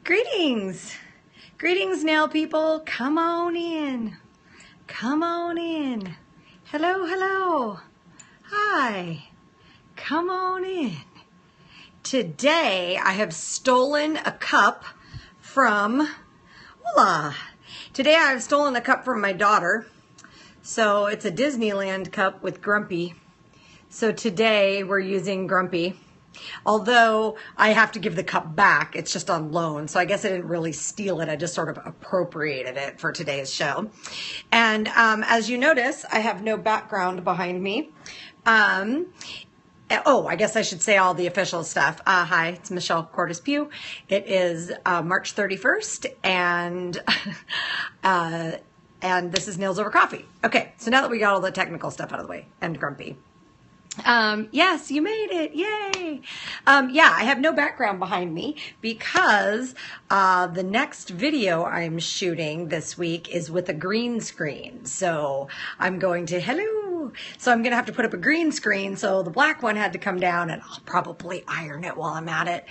Greetings. Greetings, nail people. Come on in. Come on in. Hello, hello. Hi. Come on in. Today, I have stolen a cup from, voila. Today, I have stolen a cup from my daughter. So, it's a Disneyland cup with Grumpy. So, today, we're using Grumpy. Although I have to give the cup back, it's just on loan. So I guess I didn't really steal it. I just sort of appropriated it for today's show. And as you notice, I have no background behind me. Oh, I guess I should say all the official stuff. Hi, it's Michelle Cordes Pugh. It is March 31st, and this is Nails Over Coffee. Okay, so now that we got all the technical stuff out of the way, and Grumpy. Yes, you made it. Yay. Yeah, I have no background behind me because the next video I'm shooting this week is with a green screen. So I'm going to, hello. So I'm going to have to put up a green screen. So the black one had to come down, and I'll probably iron it while I'm at it.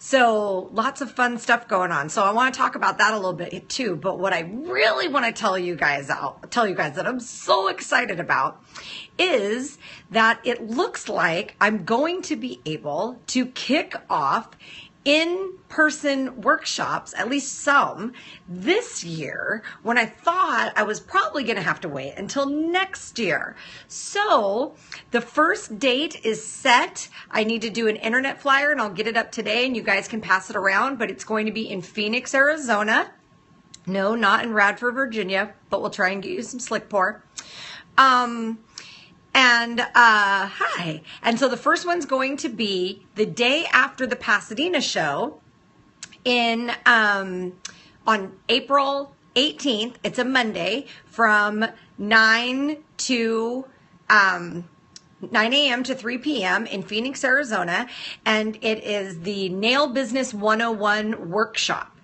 So lots of fun stuff going on. So I want to talk about that a little bit too. But what I really want to tell you guys that I'm so excited about is that it looks like I'm going to be able to kick off in-person workshops, at least some, this year, when I thought I was probably going to have to wait until next year. So the first date is set. I need to do an internet flyer, and I'll get it up today, and you guys can pass it around, but it's going to be in Phoenix, Arizona. No, not in Radford, Virginia, but we'll try and get you some slick pour. Hi. And so the first one's going to be the day after the Pasadena show on April 18th. It's a Monday from 9 a.m. to 3 p.m. in Phoenix, Arizona. And it is the Nail Business 101 workshop.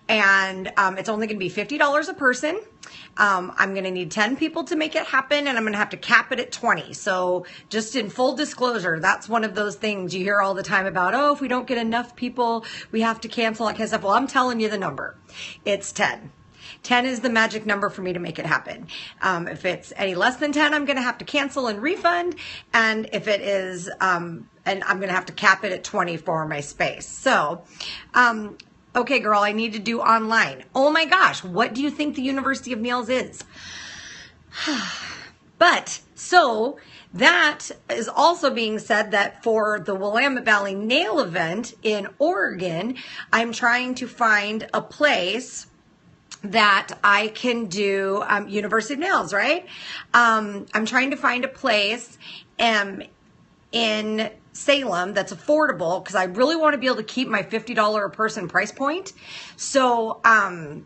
And it's only going to be $50 a person. I'm going to need 10 people to make it happen, and I'm going to have to cap it at 20. So just in full disclosure, that's one of those things you hear all the time about, oh, if we don't get enough people, we have to cancel, that kind of stuff. Well, I'm telling you the number. It's 10. 10 is the magic number for me to make it happen. If it's any less than 10, I'm going to have to cancel and refund. And if it is, and I'm going to have to cap it at 20 for my space. So, okay, girl, I need to do online. Oh my gosh, what do you think the University of Nails is? But, so, that is also being said that for the Willamette Valley Nail Event in Oregon, I'm trying to find a place that I can do University of Nails, right? I'm trying to find a place in Salem that's affordable because I really want to be able to keep my $50 a person price point. So I'm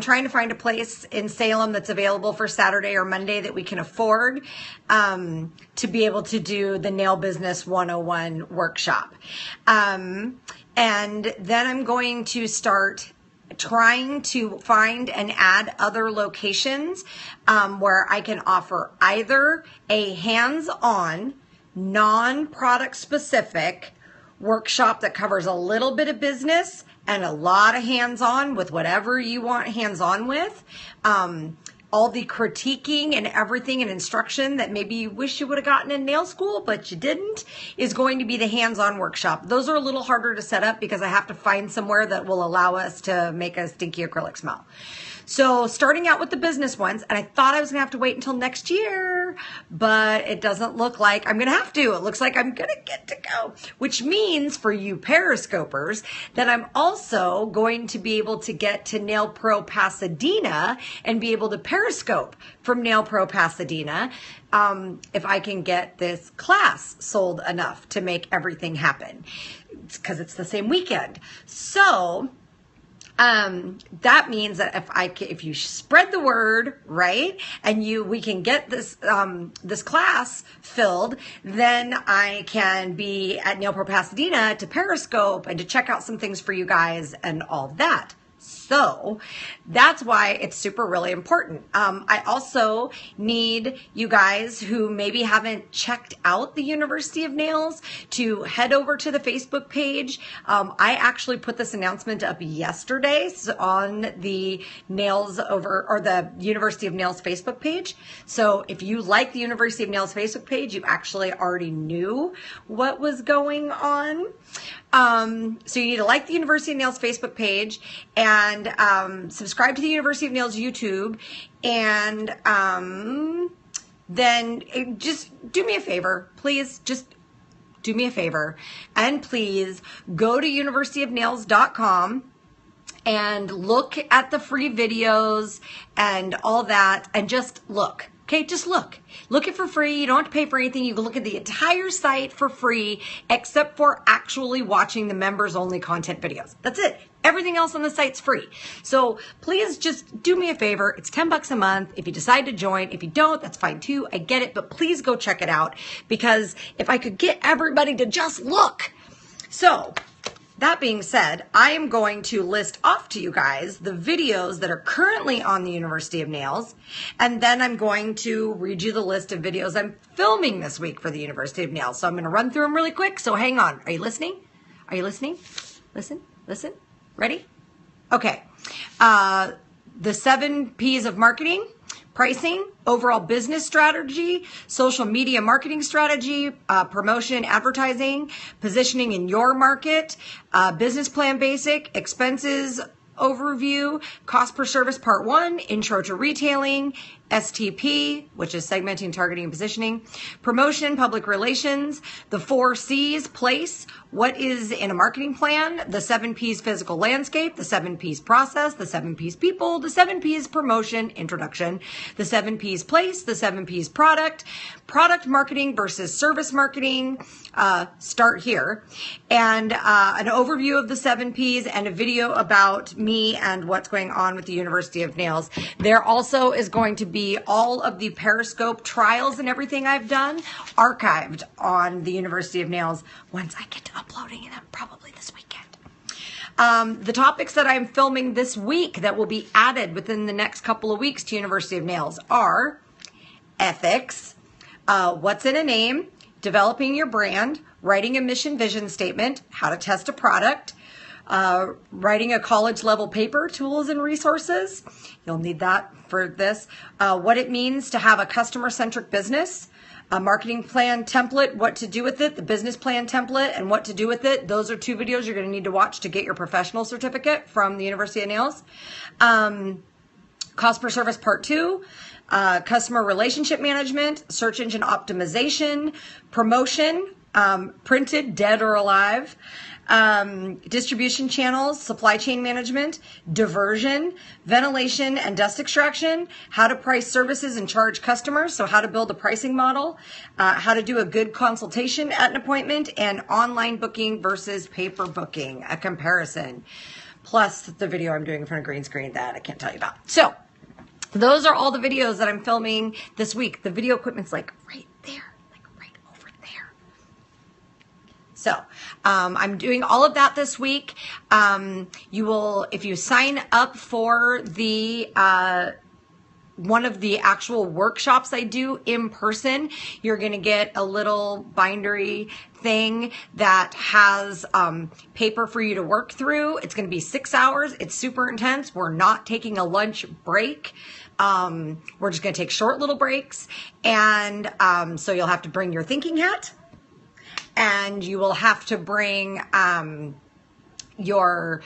trying to find a place in Salem that's available for Saturday or Monday that we can afford to be able to do the Nail Business 101 workshop. And then I'm going to start trying to find and add other locations where I can offer either a hands-on, non-product specific workshop that covers a little bit of business and a lot of hands-on with whatever you want hands-on with. All the critiquing and everything and instruction that maybe you wish you would have gotten in nail school, but you didn't, is going to be the hands-on workshop. Those are a little harder to set up because I have to find somewhere that will allow us to make a stinky acrylic smell. So starting out with the business ones, and I thought I was gonna have to wait until next year, but it doesn't look like I'm gonna have to. It looks like I'm gonna get to go, which means for you periscopers that I'm also going to be able to get to Nail Pro Pasadena and be able to periscope from Nail Pro Pasadena if I can get this class sold enough to make everything happen. It's because it's the same weekend. So that means that if you spread the word, right, and we can get this this class filled, then I can be at Nail Pro Pasadena to periscope and to check out some things for you guys and all that. So that's why it's super really important. I also need you guys who maybe haven't checked out the University of Nails to head over to the Facebook page. I actually put this announcement up yesterday on the the University of Nails Facebook page. So if you like the University of Nails Facebook page, you actually already knew what was going on. So you need to like the University of Nails Facebook page and subscribe to the University of Nails YouTube, and then just do me a favor, please. Just do me a favor, and please go to universityofnails.com and look at the free videos and all that, and just look. Okay, just look. Look it for free. You don't have to pay for anything. You can look at the entire site for free, except for actually watching the members only content videos. That's it. Everything else on the site's free. So please just do me a favor. It's $10 a month. If you decide to join, if you don't, that's fine too. I get it, but please go check it out, because if I could get everybody to just look. So that being said, I am going to list off to you guys the videos that are currently on the University of Nails, and then I'm going to read you the list of videos I'm filming this week for the University of Nails. So I'm going to run through them really quick, so hang on. Are you listening? Are you listening? Listen, listen. Ready? Okay. The 7 P's of marketing: pricing, overall business strategy, social media marketing strategy, promotion, advertising, positioning in your market, business plan basic, expenses overview, cost per service part 1, intro to retailing, STP, which is segmenting, targeting, and positioning, promotion, public relations, the 4 C's, place, what is in a marketing plan, the 7 P's physical landscape, the 7 P's process, the 7 P's people, the 7 P's promotion, introduction, the 7 P's place, the 7 P's product, product marketing versus service marketing, start here, and an overview of the 7 P's and a video about me and what's going on with the University of Nails. There also is going to be all of the Periscope trials and everything I've done archived on the University of Nails once I get to uploading them, probably this weekend. The topics that I'm filming this week that will be added within the next couple of weeks to University of Nails are ethics, what's in a name, developing your brand, writing a mission vision statement, how to test a product, writing a college level paper, tools and resources. You'll need that for this. What it means to have a customer centric business, a marketing plan template, what to do with it, the business plan template and what to do with it. Those are 2 videos you're going to need to watch to get your professional certificate from the University of Nails. Cost per service part 2, customer relationship management, search engine optimization, promotion, printed, dead or alive, distribution channels, supply chain management, diversion, ventilation and dust extraction, how to price services and charge customers, so how to build a pricing model, how to do a good consultation at an appointment, and online booking versus paper booking, a comparison, plus the video I'm doing in front of green screen that I can't tell you about. So those are all the videos that I'm filming this week. The video equipment's like right there. So I'm doing all of that this week. You will, if you sign up for the one of the actual workshops I do in person, you're going to get a little bindery thing that has paper for you to work through. It's going to be 6 hours. It's super intense. We're not taking a lunch break. We're just going to take short little breaks. And so you'll have to bring your thinking hat. And you will have to bring your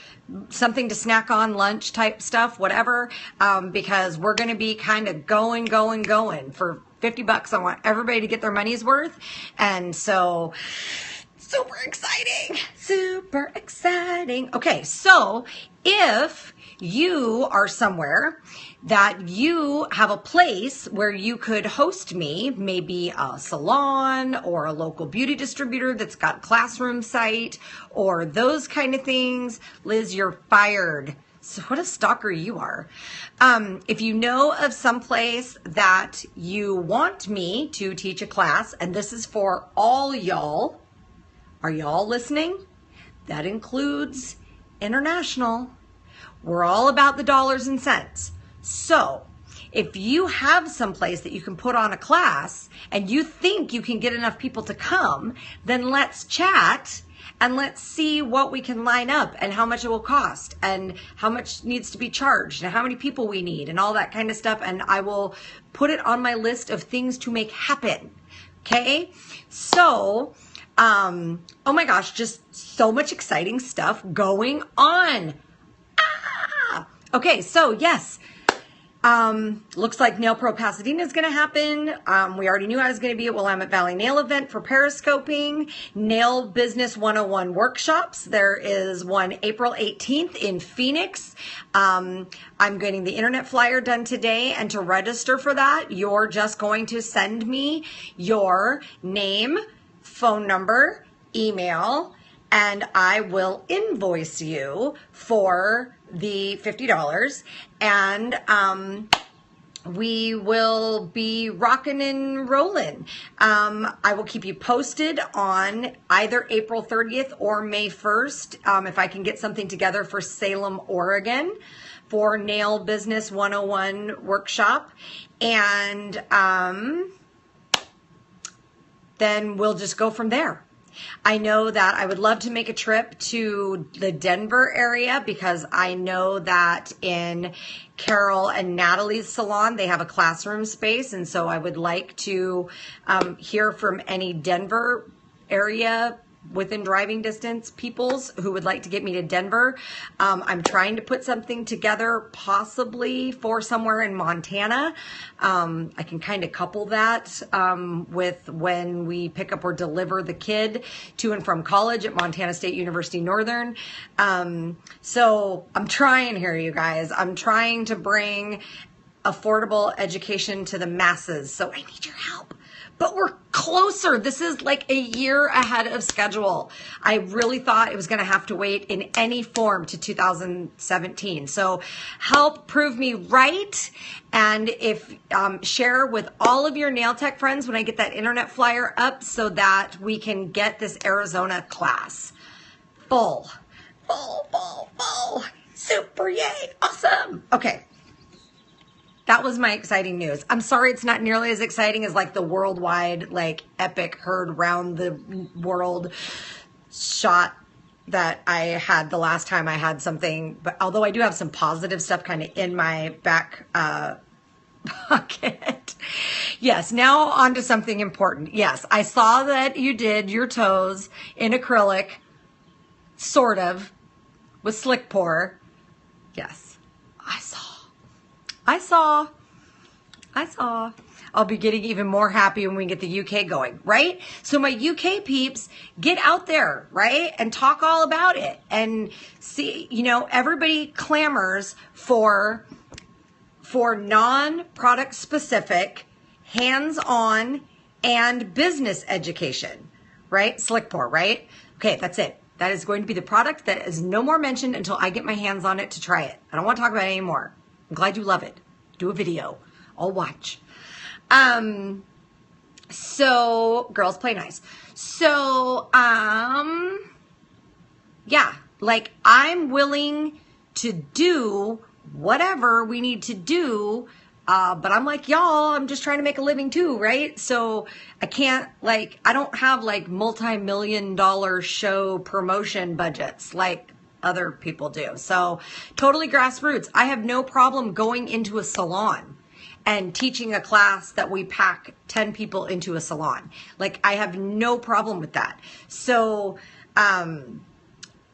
something to snack on, lunch type stuff, whatever, because we're going to be kind of going for $50. I want everybody to get their money's worth. And so super exciting. Okay, so if you are somewhere that you have a place where you could host me, maybe a salon or a local beauty distributor that's got a classroom site or those kind of things, Liz, you're fired. So what a stalker you are. If you know of some place that you want me to teach a class, and this is for all y'all, are y'all listening? That includes international. We're all about the dollars and cents. So if you have some place that you can put on a class and you think you can get enough people to come, then let's chat and let's see what we can line up and how much it will cost and how much needs to be charged and how many people we need and all that kind of stuff. And I will put it on my list of things to make happen. Okay. So, oh my gosh, just so much exciting stuff going on. Okay. So yes. Looks like Nail Pro Pasadena is going to happen. We already knew I was going to be at Willamette Valley Nail event for periscoping. Nail Business 101 workshops. There is one April 18th in Phoenix. I'm getting the internet flyer done today, and to register for that, you're just going to send me your name, phone number, email, and I will invoice you for the $50, and we will be rocking and rolling. I will keep you posted on either April 30th or May 1st if I can get something together for Salem, Oregon for Nail Business 101 workshop, and then we'll just go from there. I know that I would love to make a trip to the Denver area because I know that in Carol and Natalie's salon, they have a classroom space. And so I would like to hear from any Denver area within driving distance peoples who would like to get me to Denver. I'm trying to put something together possibly for somewhere in Montana. I can kind of couple that with when we pick up or deliver the kid to and from college at Montana State University Northern. So I'm trying here, you guys. I'm trying to bring affordable education to the masses. So I need your help. But we're closer. This is like a year ahead of schedule. I really thought it was going to have to wait in any form to 2017. So help prove me right. And if share with all of your nail tech friends when I get that internet flyer up so that we can get this Arizona class full. Super, yay, awesome. Okay. That was my exciting news. I'm sorry it's not nearly as exciting as like the worldwide, like epic heard round the world shot that I had the last time I had something. But although I do have some positive stuff kind of in my back pocket. Yes, now on to something important. Yes, I saw that you did your toes in acrylic, sort of, with slick pour. Yes, I saw. I'll be getting even more happy when we get the UK going, right? So my UK peeps, get out there, right? And talk all about it. And see, you know, everybody clamors for non-product specific, hands-on, and business education, right? Slick pour, right? Okay, that's it. That is going to be the product that is no more mentioned until I get my hands on it to try it. I don't want to talk about it anymore. I'm glad you love it. Do a video. I'll watch. So girls play nice. So, yeah, like I'm willing to do whatever we need to do. But I'm like, y'all, I'm just trying to make a living too, right? So I can't I don't have like multi-million-dollar show promotion budgets like other people do. So totally grassroots. I have no problem going into a salon and teaching a class that we pack 10 people into a salon. Like I have no problem with that. So,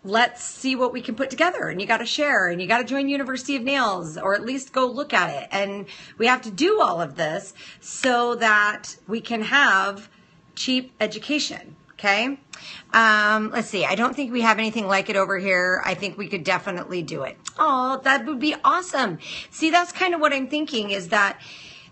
let's see what we can put together, and you got to share, and you got to join University of Nails, or at least go look at it. And we have to do all of this so that we can have cheap education. Okay. Let's see. I don't think we have anything like it over here. I think we could definitely do it. Oh, that would be awesome. See, that's kind of what I'm thinking, is that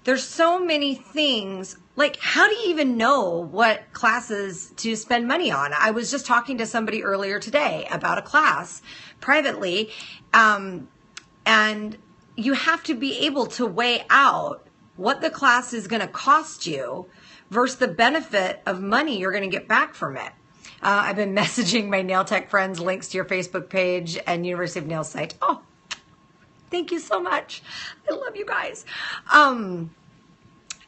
there's so many things. Like, how do you even know what classes to spend money on? I was just talking to somebody earlier today about a class privately. And you have to be able to weigh out what the class is going to cost you versus the benefit of money you're going to get back from it. I've been messaging my nail tech friends links to your Facebook page and University of Nails site. Oh, Thank you so much. I love you guys.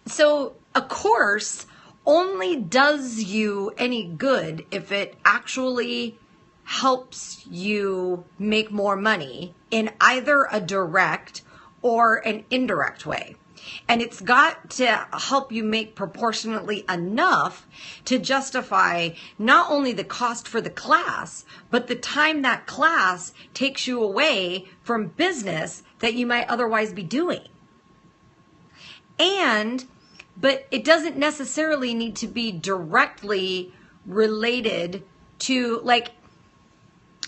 So a course only does you any good if it actually helps you make more money in either a direct or an indirect way. And it's got to help you make proportionately enough to justify not only the cost for the class, but the time that class takes you away from business that you might otherwise be doing. But it doesn't necessarily need to be directly related to, like,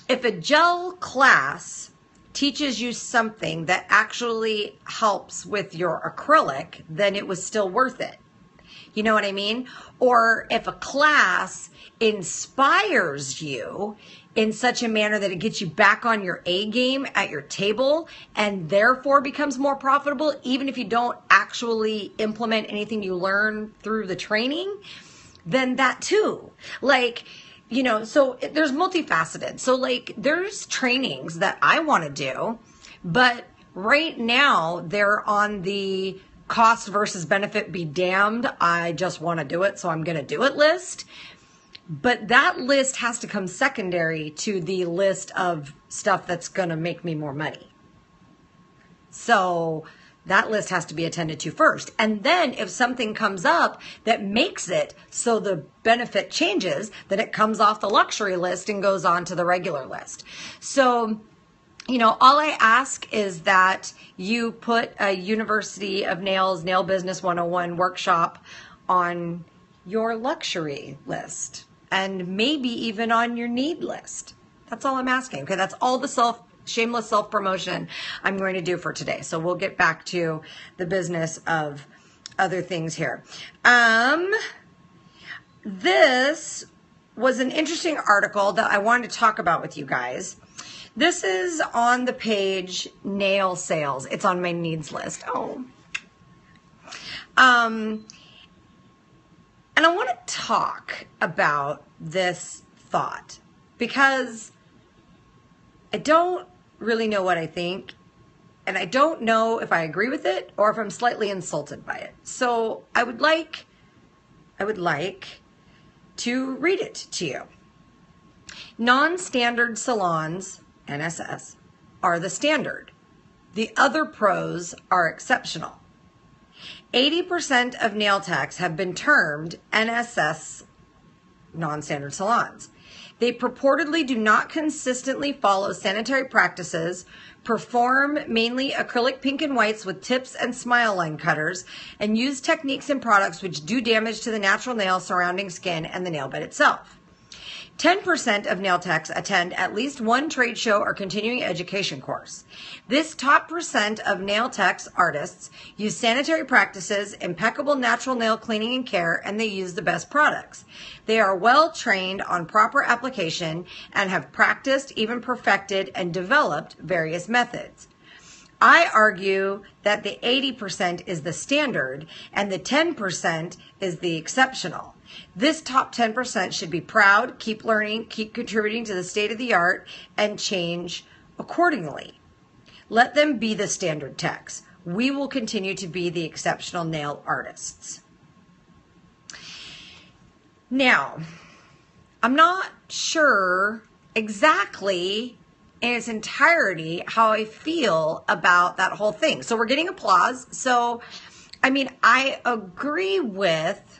if a gel class teaches you something that actually helps with your acrylic, then it was still worth it. You know what I mean? Or if a class inspires you in such a manner that it gets you back on your A game at your table and therefore becomes more profitable, even if you don't actually implement anything you learn through the training, then that too. Like, you know, so there's multifaceted. So like there's trainings that I want to do, but right now they're on the cost versus benefit be damned. I just want to do it, so I'm going to do it list. But that list has to come secondary to the list of stuff that's going to make me more money. So that list has to be attended to first. And then if something comes up that makes it so the benefit changes, then it comes off the luxury list and goes on to the regular list. So, you know, all I ask is that you put a University of Nails Nail Business 101 workshop on your luxury list and maybe even on your need list. That's all I'm asking. Okay, that's all the shameless self-promotion I'm going to do for today. So we'll get back to the business of other things here. This was an interesting article that I wanted to talk about with you guys. This is on the page nail sales. It's on my needs list. Oh. And I want to talk about this thought because I don't really know what I think, and I don't know if I agree with it or if I'm slightly insulted by it. So I would like to read it to you. Non-standard salons, NSS, are the standard. The other pros are exceptional. 80% of nail techs have been termed NSS, non-standard salons. They purportedly do not consistently follow sanitary practices, perform mainly acrylic pink and whites with tips and smile line cutters, and use techniques and products which do damage to the natural nail surrounding skin and the nail bed itself. 10% of nail techs attend at least one trade show or continuing education course. This top percent of nail techs artists use sanitary practices, impeccable natural nail cleaning and care, and they use the best products. They are well trained on proper application and have practiced, even perfected, and developed various methods. I argue that the 80% is the standard and the 10% is the exceptional. This top 10% should be proud, keep learning, keep contributing to the state of the art, and change accordingly. Let them be the standard techs. We will continue to be the exceptional nail artists. Now, I'm not sure exactly in its entirety how I feel about that whole thing. So we're getting applause. So, I mean, I agree with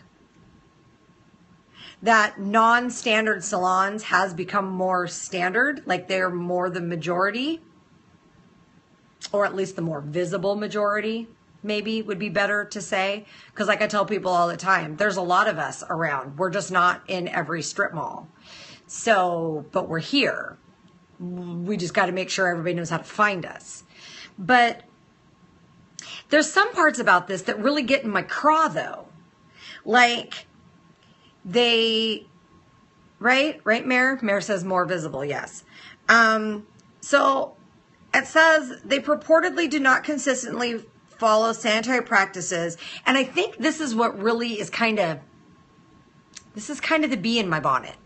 that non-standard salons has become more standard, like they're more the majority, or at least the more visible majority, maybe would be better to say. Because like I tell people all the time, there's a lot of us around. We're just not in every strip mall. So, but we're here. We just got to make sure everybody knows how to find us. But there's some parts about this that really get in my craw though. Like, right, Mayor? Mayor says more visible, yes. So it says they purportedly do not consistently follow sanitary practices. And I think this is what really is kind of the bee in my bonnet,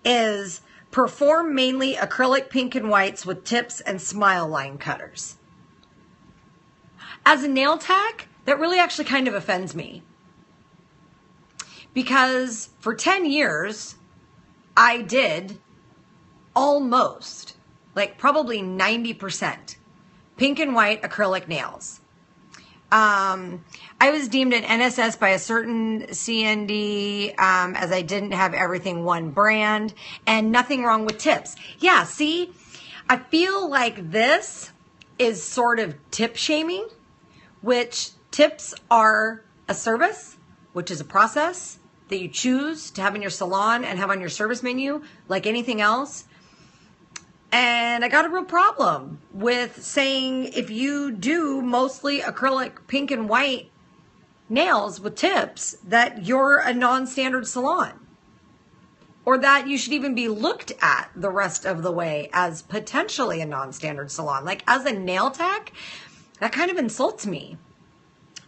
is perform mainly acrylic pink and whites with tips and smile line cutters. As a nail tech, that really actually kind of offends me. Because for 10 years, I did almost, like probably 90% pink and white acrylic nails. I was deemed an NSS by a certain CND, as I didn't have everything one brand, and nothing wrong with tips. Yeah, see, I feel like this is sort of tip shaming, which tips are a service, which is a process that you choose to have in your salon and have on your service menu, like anything else. And I got a real problem with saying if you do mostly acrylic pink and white nails with tips, that you're a non-standard salon. Or that you should even be looked at the rest of the way as potentially a non-standard salon. Like as a nail tech, that kind of insults me.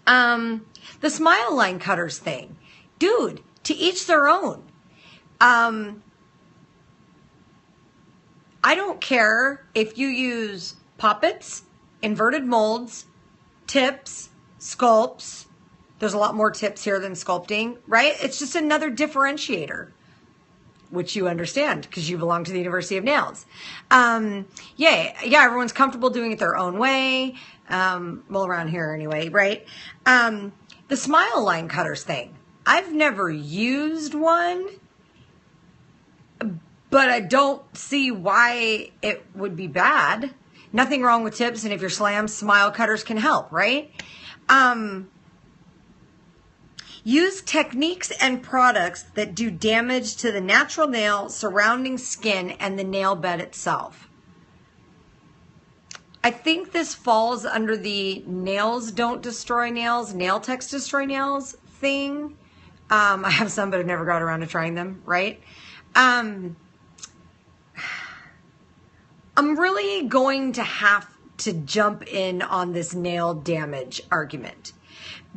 The smile line cutters thing. Dude, to each their own. I don't care if you use poppets, inverted molds, tips, sculpts. There's a lot more tips here than sculpting, right? It's just another differentiator, which you understand because you belong to the University of Nails. Yeah, everyone's comfortable doing it their own way. Well, around here anyway, right? The smile line cutters thing. I've never used one, but I don't see why it would be bad. Nothing wrong with tips, and if you're slammed, smile cutters can help, right? Use techniques and products that do damage to the natural nail, surrounding skin, and the nail bed itself. I think this falls under the nails don't destroy nails, nail techs destroy nails thing. I have some, but I've never got around to trying them, right? I'm really going to have to jump in on this nail damage argument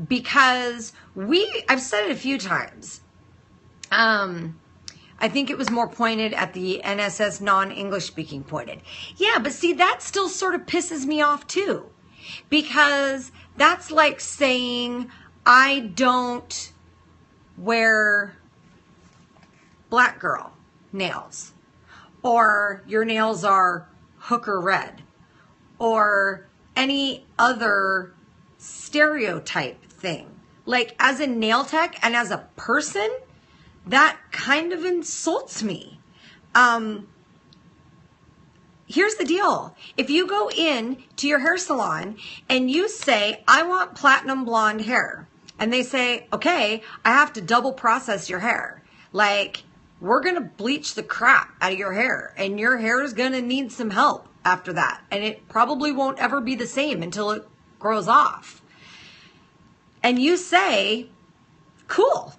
because I've said it a few times. I think it was more pointed at the NSS non-English speaking pointed. Yeah, but see, that still sort of pisses me off too, because that's like saying I don't wear black girl nails, or your nails are hooker red, or any other stereotype thing. Like as a nail tech and as a person, that kind of insults me. Here's the deal. If you go in to your hair salon and you say, I want platinum blonde hair, and they say, okay, I have to double process your hair. Like, we're going to bleach the crap out of your hair, and your hair is going to need some help after that. And it probably won't ever be the same until it grows off. And you say, cool,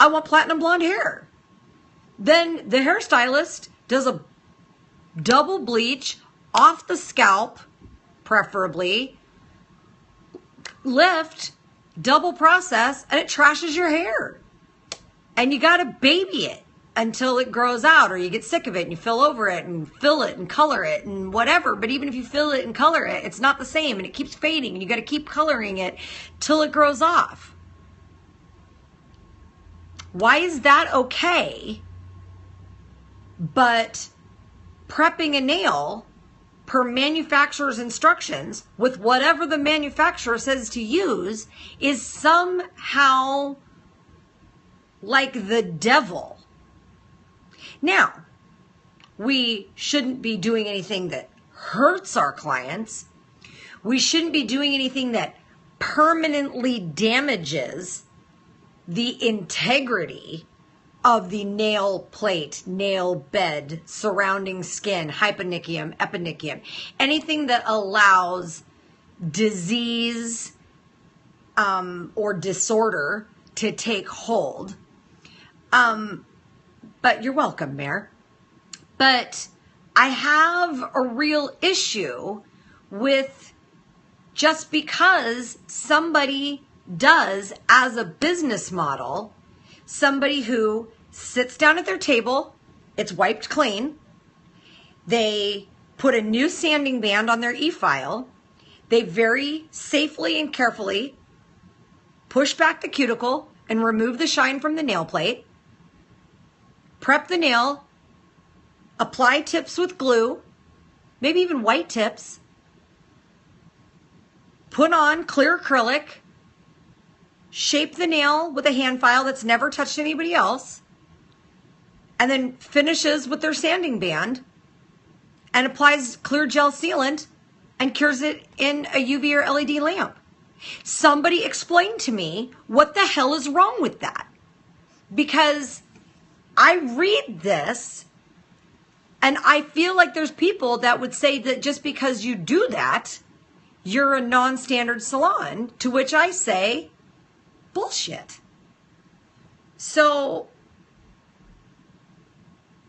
I want platinum blonde hair. Then the hairstylist does a double bleach off the scalp, preferably, lift, double process, and it trashes your hair. And you got to baby it until it grows out, or you get sick of it and you fill over it and fill it and color it and whatever. But even if you fill it and color it, it's not the same, and it keeps fading, and you got to keep coloring it till it grows off. Why is that okay? But prepping a nail per manufacturer's instructions with whatever the manufacturer says to use is somehow like the devil. Now, we shouldn't be doing anything that hurts our clients. We shouldn't be doing anything that permanently damages the integrity of the nail plate, nail bed, surrounding skin, hyponychium, eponychium, anything that allows disease or disorder to take hold. But you're welcome, Mayor. But I have a real issue with just because somebody does as a business model, somebody who sits down at their table, it's wiped clean, they put a new sanding band on their e-file, They very safely and carefully push back the cuticle and remove the shine from the nail plate, prep the nail, apply tips with glue, maybe even white tips, put on clear acrylic, shape the nail with a hand file that's never touched anybody else, and then finishes with their sanding band and applies clear gel sealant and cures it in a UV or LED lamp. Somebody explain to me what the hell is wrong with that. Because I read this and I feel like there's people that would say that just because you do that, you're a non-standard salon, to which I say, bullshit. So,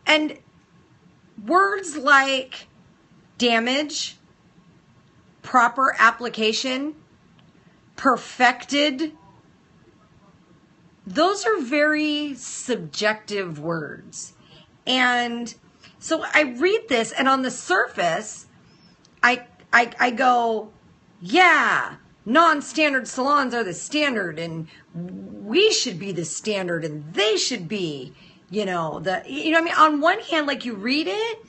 and words like damage, proper application, perfected, those are very subjective words. And so I read this, and on the surface, I go, yeah, non-standard salons are the standard, and we should be the standard, and they should be, you know what I mean? On one hand, like, you read it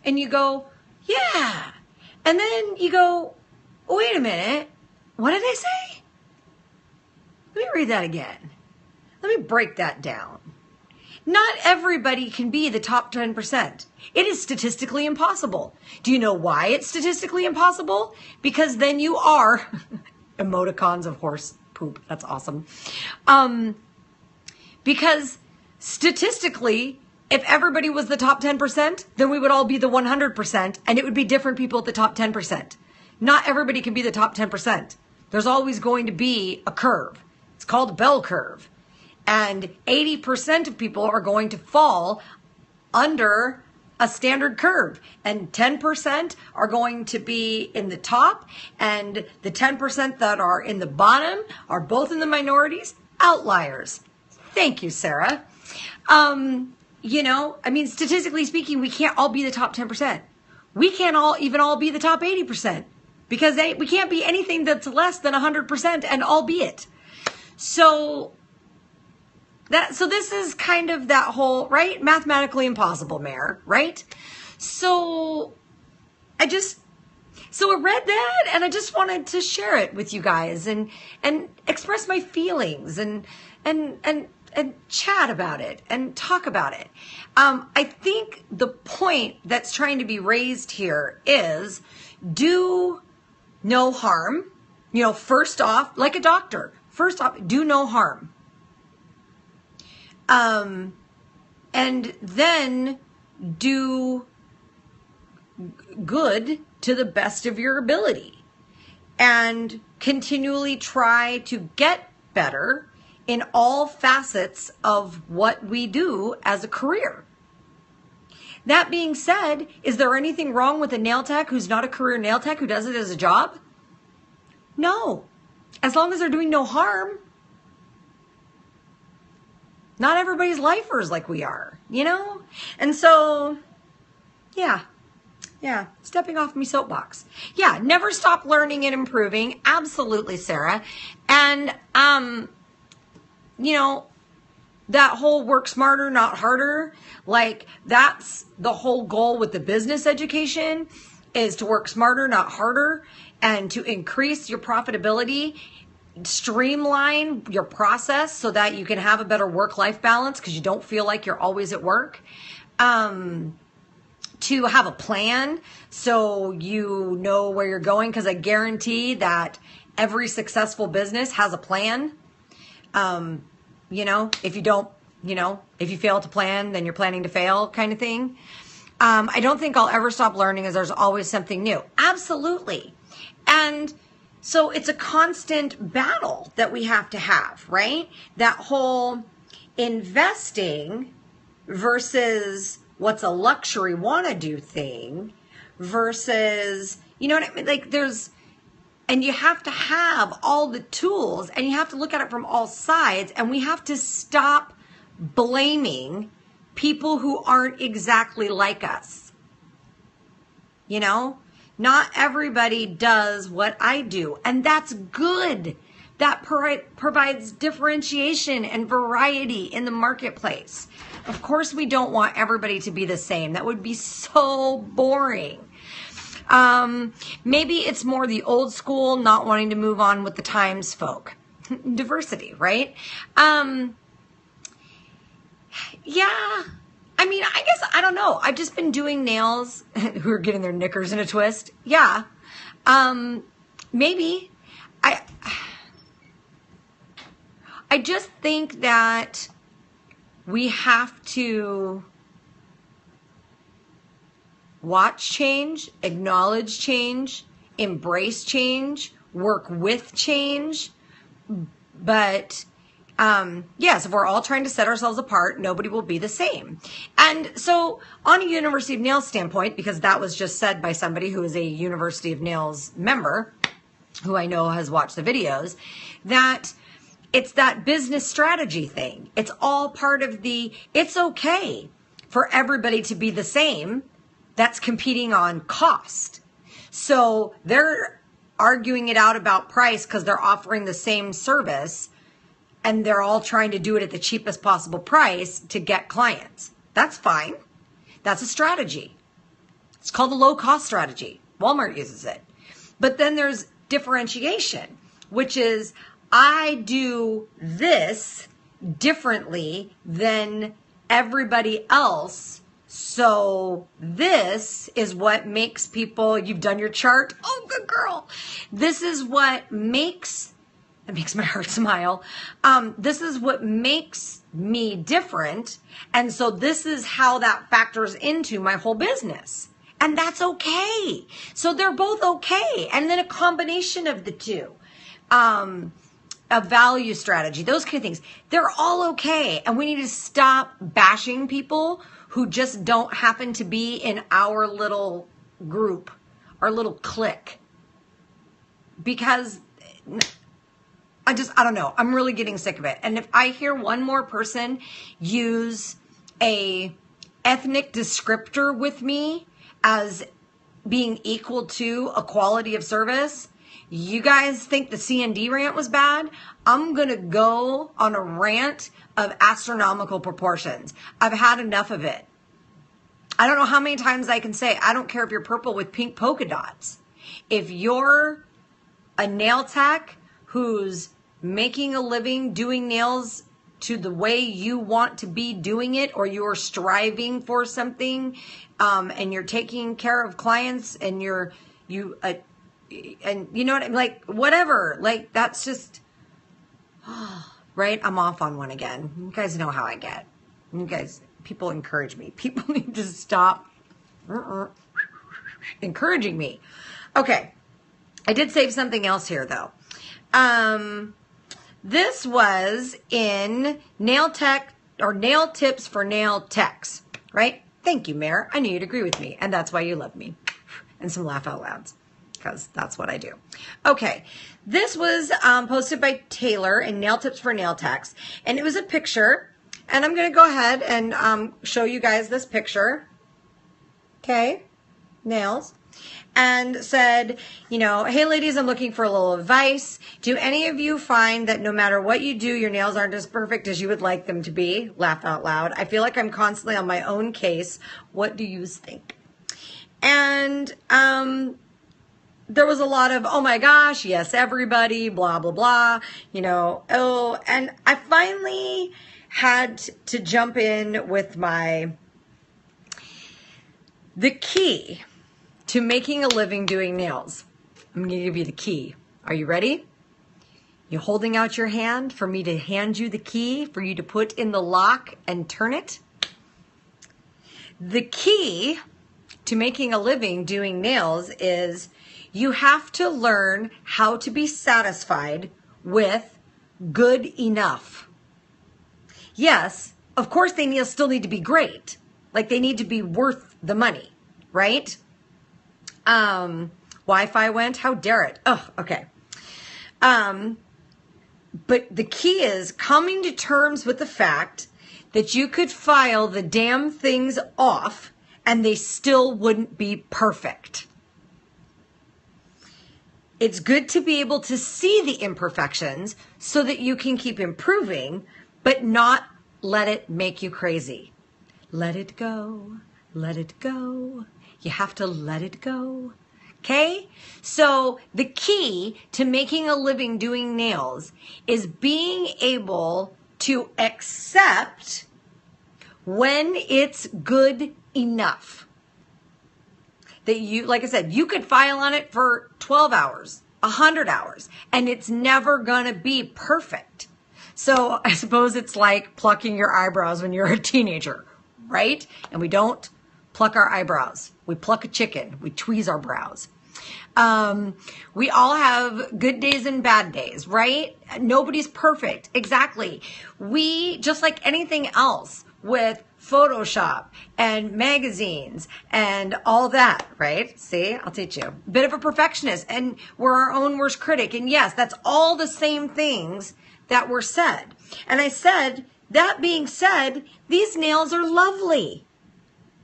and you go, yeah. And then you go, wait a minute. What did they say? Let me read that again. Let me break that down. Not everybody can be the top 10%. It is statistically impossible. Do you know why it's statistically impossible? Because then you are emoticons of horse poop. That's awesome. Because statistically, if everybody was the top 10%, then we would all be the 100%, and it would be different people at the top 10%. Not everybody can be the top 10%. There's always going to be a curve. It's called a bell curve. And 80% of people are going to fall under a standard curve. And 10% are going to be in the top. And the 10% that are in the bottom are both in the minorities, outliers. Thank you, Sarah. Statistically speaking, we can't all be the top 10%. We can't all be the top 80%. Because we can't be anything that's less than 100% and all be it. So this is kind of that whole, right? Mathematically impossible, Mayor, right? So I read that, and I just wanted to share it with you guys and express my feelings and chat about it and talk about it. I think the point that's trying to be raised here is do no harm. First off, like a doctor, first off, do no harm. And then do good to the best of your ability and continually try to get better in all facets of what we do as a career. That being said, is there anything wrong with a nail tech who's not a career nail tech who does it as a job? No. As long as they're doing no harm. Not everybody's lifers like we are, And so, yeah, stepping off my soapbox. Yeah, never stop learning and improving. Absolutely, Sarah. And, that whole work smarter, not harder, like that's the whole goal with the business education is to work smarter, not harder, and to increase your profitability, streamline your process so that you can have a better work-life balance because you don't feel like you're always at work. To have a plan so you know where you're going, because I guarantee that every successful business has a plan. If you don't, if you fail to plan, then you're planning to fail kind of thing. I don't think I'll ever stop learning as there's always something new. Absolutely. And so it's a constant battle that we have to have, right? That whole investing versus what's a luxury wanna do thing versus, you know what I mean? Like and you have to have all the tools and you have to look at it from all sides, and we have to stop blaming people who aren't exactly like us. Not everybody does what I do, and that's good. That provides differentiation and variety in the marketplace. Of course, we don't want everybody to be the same. That would be so boring. Maybe it's more the old school, not wanting to move on with the times folk. Diversity, right? Yeah. I mean, I guess, I don't know. I've just been doing nails who are getting their knickers in a twist. Yeah. Maybe. I just think that we have to watch change, acknowledge change, embrace change, work with change. But yes, if we're all trying to set ourselves apart, nobody will be the same. And so on a University of Nails standpoint, because that was just said by somebody who is a University of Nails member, who I know has watched the videos, that it's that business strategy thing. It's all part of it's okay for everybody to be the same. That's competing on cost. So they're arguing it out about price because they're offering the same service and they're all trying to do it at the cheapest possible price to get clients. That's fine. That's a strategy. It's called the low cost strategy. Walmart uses it. But then there's differentiation, which is I do this differently than everybody else. So this is what makes people, you've done your chart. Oh, good girl. This is what makes, it makes my heart smile. This is what makes me different. And so this is how that factors into my whole business. And that's okay. So they're both okay. And then a combination of the two. A value strategy, those kind of things. They're all okay. And we need to stop bashing people who just don't happen to be in our little group, our little clique. Because I don't know. I'm really getting sick of it. And if I hear one more person use a ethnic descriptor with me as being equal to a quality of service, you guys think the CND rant was bad? I'm going to go on a rant of astronomical proportions. I've had enough of it. I don't know how many times I can say, I don't care if you're purple with pink polka dots. If you're a nail tech who's making a living doing nails to the way you want to be doing it, or you're striving for something, and you're taking care of clients and and you know what I mean? Like, whatever, like, that's just, right? I'm off on one again. You guys know how I get. You guys, people encourage me. People need to stop encouraging me. Okay. I did save something else here though. This was in Nail Tech or Nail Tips for Nail Techs, right? Thank you, Mayor. I knew you'd agree with me. And that's why you love me. And some laugh out louds. Because that's what I do. Okay, this was posted by Taylor in Nail Tips for Nail Techs, and it was a picture, and I'm going to go ahead and show you guys this picture. Okay, nails, and said, you know, hey ladies, I'm looking for a little advice. Do any of you find that no matter what you do, your nails aren't as perfect as you would like them to be? Laugh out loud. I feel like I'm constantly on my own case. What do you think? And there was a lot of, oh my gosh, yes, everybody, blah, blah, blah, you know, oh, and I finally had to jump in with the key to making a living doing nails. I'm going to give you the key. Are you ready? You holding out your hand for me to hand you the key for you to put in the lock and turn it? The key to making a living doing nails is you have to learn how to be satisfied with good enough. Yes, of course they still need to be great. Like they need to be worth the money, right? Wi-Fi went, how dare it? Oh, okay. But the key is coming to terms with the fact that you could file the damn things off and they still wouldn't be perfect. It's good to be able to see the imperfections so that you can keep improving, but not let it make you crazy. Let it go. Let it go. You have to let it go. Okay? So the key to making a living doing nails is being able to accept when it's good enough. That you, like I said, you could file on it for 12 hours, 100 hours, and it's never gonna be perfect. So I suppose it's like plucking your eyebrows when you're a teenager, right? And we don't pluck our eyebrows. We pluck a chicken. We tweeze our brows. We all have good days and bad days, right? Nobody's perfect. Exactly. We, just like anything else with Photoshop and magazines and all that, right? See, I'll teach you. Bit of a perfectionist, and we're our own worst critic. And yes, that's all the same things that were said. And I said, that being said, these nails are lovely.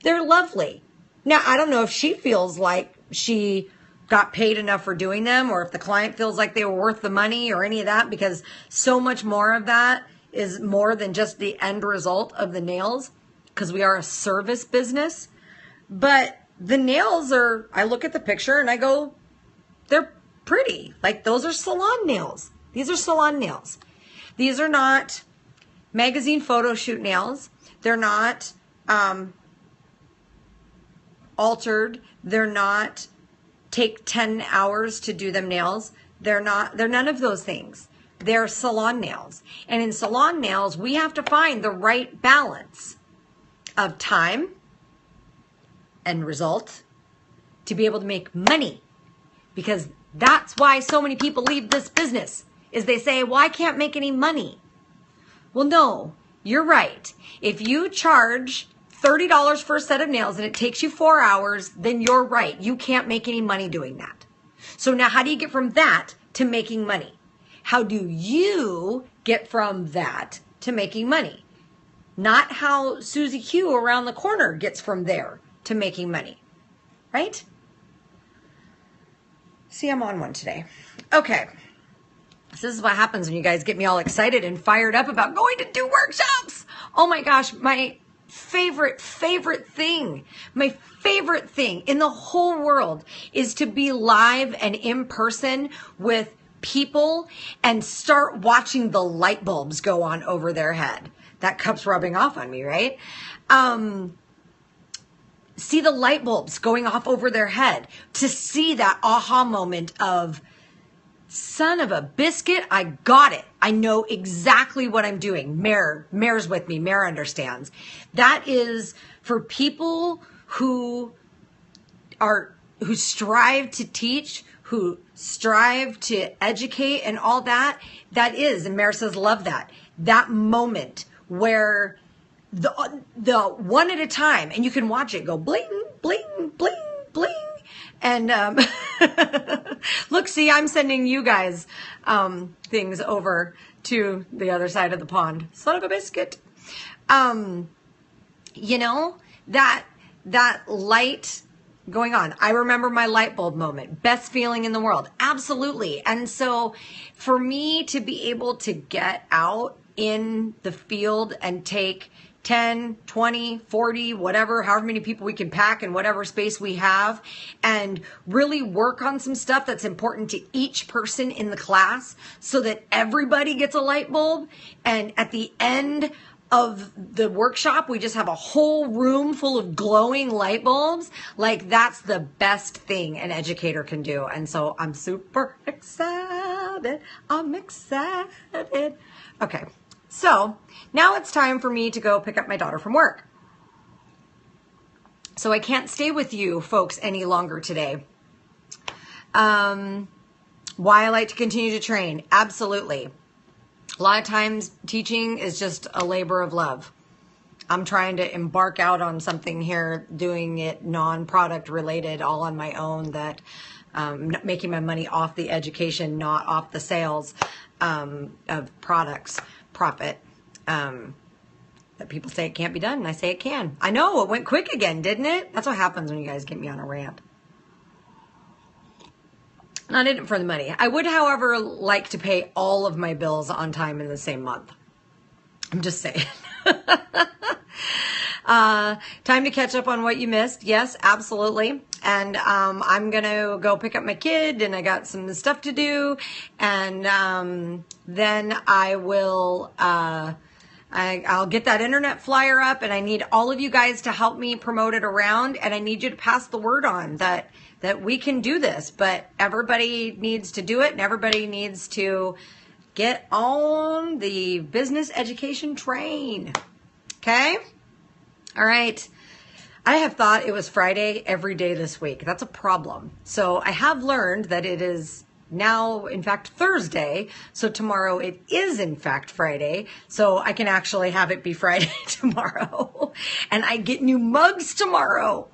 They're lovely. Now, I don't know if she feels like she got paid enough for doing them, or if the client feels like they were worth the money or any of that, because so much more of that is more than just the end result of the nails, because we are a service business. But the nails are, I look at the picture and I go, they're pretty. Like, those are salon nails. These are salon nails. These are not magazine photo shoot nails. They're not altered. They're not take 10 hours to do them nails. They're none of those things. They're salon nails. And in salon nails, we have to find the right balance of time and result to be able to make money. Because that's why so many people leave this business, is they say, well, I can't make any money. Well, no, you're right. If you charge $30 for a set of nails and it takes you 4 hours, then you're right. You can't make any money doing that. So now how do you get from that to making money? How do you get from that to making money? Not how Susie Q around the corner gets from there to making money, right? See, I'm on one today. Okay. This is what happens when you guys get me all excited and fired up about going to do workshops. Oh my gosh, my favorite thing in the whole world is to be live and in person with people and start watching the light bulbs go on over their head. That cup's rubbing off on me, right? See the light bulbs going off over their head, to see that aha moment of, son of a biscuit, I got it. I know exactly what I'm doing. Mare's with me. Mare understands. That is for people who strive to teach, who strive to educate and all that. That is, and Mare says, love that. That moment where the one at a time, and you can watch it go bling, bling, bling, bling. And look, see, I'm sending you guys things over to the other side of the pond. Son of a biscuit. You know, that light going on. I remember my light bulb moment. Best feeling in the world. Absolutely. And so for me to be able to get out in the field and take 10, 20, 40, whatever, however many people we can pack in whatever space we have, and really work on some stuff that's important to each person in the class so that everybody gets a light bulb. And at the end of the workshop, we just have a whole room full of glowing light bulbs. Like, that's the best thing an educator can do. And so I'm super excited. I'm excited. Okay. So now it's time for me to go pick up my daughter from work. So I can't stay with you folks any longer today. Why I like to continue to train. Absolutely. A lot of times teaching is just a labor of love. I'm trying to embark out on something here, doing it non-product related, all on my own, that making my money off the education, not off the sales of products. Profit, that people say it can't be done, and I say it can. I know, it went quick again, didn't it? That's what happens when you guys get me on a rant. Not in it for the money. I would, however, like to pay all of my bills on time in the same month. I'm just saying. Time to catch up on what you missed. Yes, absolutely. And I'm going to go pick up my kid, and I got some stuff to do. And then I will... I'll get that internet flyer up, and I need all of you guys to help me promote it around, and I need you to pass the word on that we can do this, but everybody needs to do it, and everybody needs to get on the business education train. Okay? All right. I have thought it was Friday every day this week. That's a problem. So I have learned that it is now, in fact, Thursday. So tomorrow it is, in fact, Friday. So I can actually have it be Friday tomorrow. And I get new mugs tomorrow.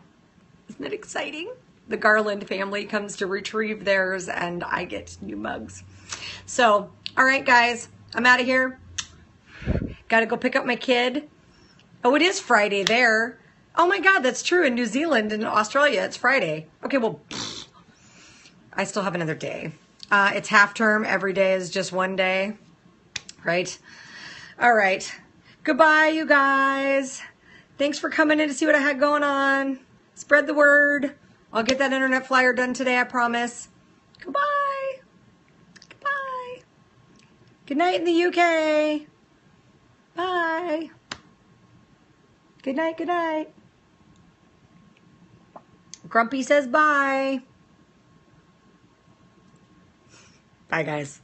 Isn't that exciting? The Garland family comes to retrieve theirs, and I get new mugs. So, all right, guys, I'm out of here. Got to go pick up my kid. Oh, it is Friday there. Oh my God, that's true. In New Zealand and Australia, it's Friday. Okay, well, I still have another day. It's half term. Every day is just one day, right? All right. Goodbye, you guys. Thanks for coming in to see what I had going on. Spread the word. I'll get that internet flyer done today, I promise. Goodbye. Goodbye. Good night in the UK. Bye. Good night, good night. Grumpy says bye. Bye, guys.